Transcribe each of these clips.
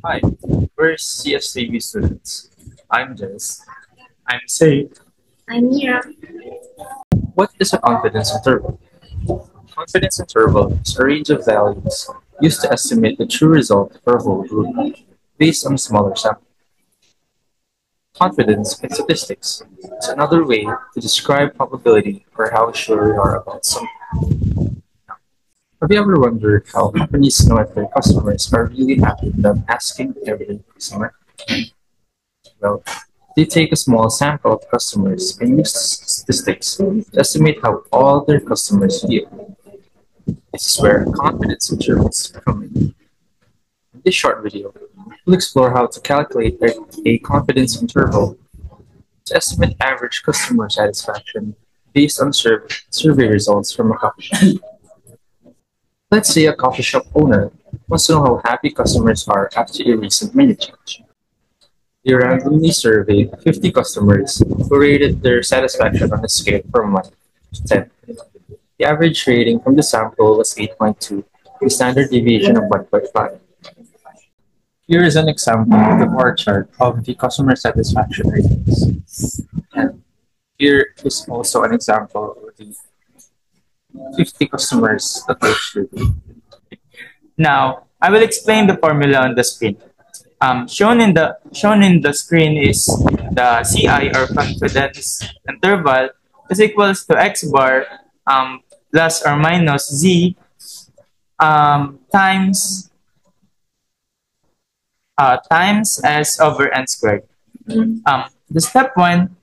Hi, we're CSTV students. I'm Jess. I'm Say. I'm Mira. What is a confidence interval? Confidence interval is a range of values used to estimate the true result for a whole group based on a smaller sample. Confidence in statistics is another way to describe probability or how sure we are about something. Have you ever wondered how companies know if their customers are really happy without asking every customer? Well, they take a small sample of customers and use statistics to estimate how all their customers feel. This is where confidence intervals come in. In this short video, we'll explore how to calculate a confidence interval to estimate average customer satisfaction based on survey results from a coffee shop. Let's say a coffee shop owner wants to know how happy customers are after a recent menu change. They randomly surveyed 50 customers who rated their satisfaction on a scale from 1 to 10. The average rating from the sample was 8.2, with a standard deviation of 1.5. Here is an example of the bar chart of the customer satisfaction ratings. And here is also an example of the 50 customers that were surveyed. Now, I will explain the formula on the screen. Shown in the screen is the CI or confidence interval is equals to x bar plus or minus z times s over n squared. The step one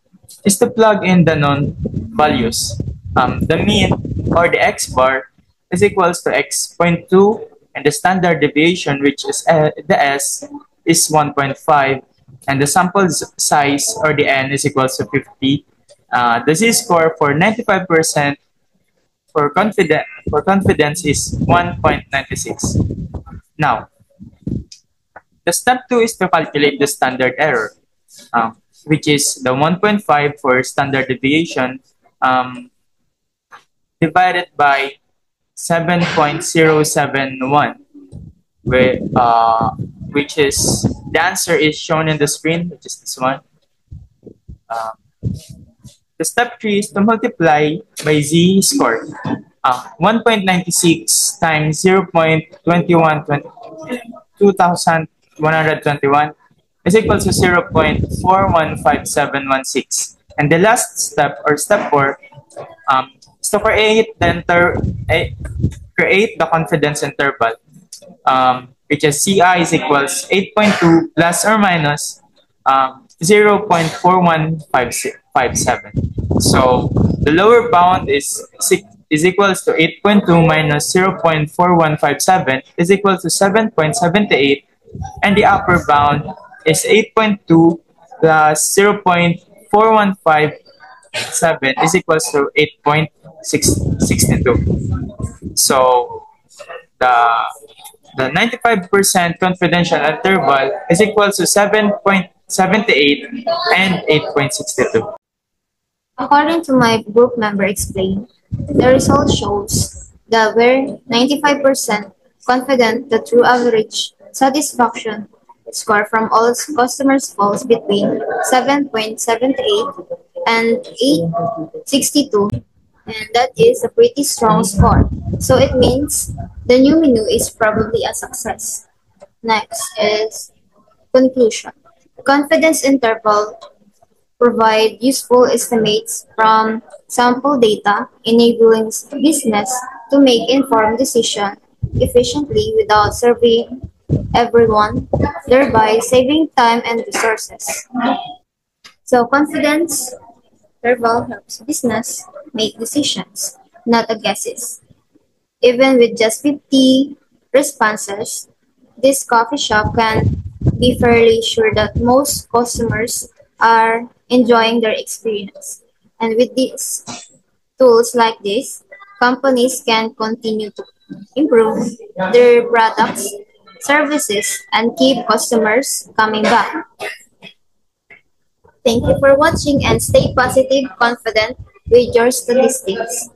is to plug in the known values. The mean or the x bar is equals to x.2 and the standard deviation, which is the s, is 1.5 and the sample size or the n is equals to 50. The z-score for 95% for confidence is 1.96. Now, the step 2 is to calculate the standard error, which is the 1.5 for standard deviation divided by 7.071, which is the answer is shown in the screen, which is this one. The step 3 is to multiply by z-score. 1.96 times 0.2121 is equal to 0.415716. And the last step, or step 4, is to create the confidence interval, which is CI is equals 8.2 plus or minus 0.4157. So the lower bound is equals to 8.2 minus 0.4157 is equal to 7.78, and the upper bound is 8.2 plus 0.4157 is equals to 8.62. So the 95% confidential interval is equal to 7.78 and 8.62. According to my group member explained, the result shows that we're 95% confident the true average satisfaction score from all customers falls between 7.78 and 8.62, and that is a pretty strong score. So it means the new menu is probably a success. Next is conclusion. Confidence interval provide useful estimates from sample data, enabling business to make informed decisions efficiently without surveying everyone, thereby saving time and resources. So confidence interval helps business make decisions, not guesses. Even with just 50 responses, this coffee shop can be fairly sure that most customers are enjoying their experience. And with these tools like this, companies can continue to improve their products, services, and keep customers coming back. Thank you for watching and stay positive, confident with your statistics.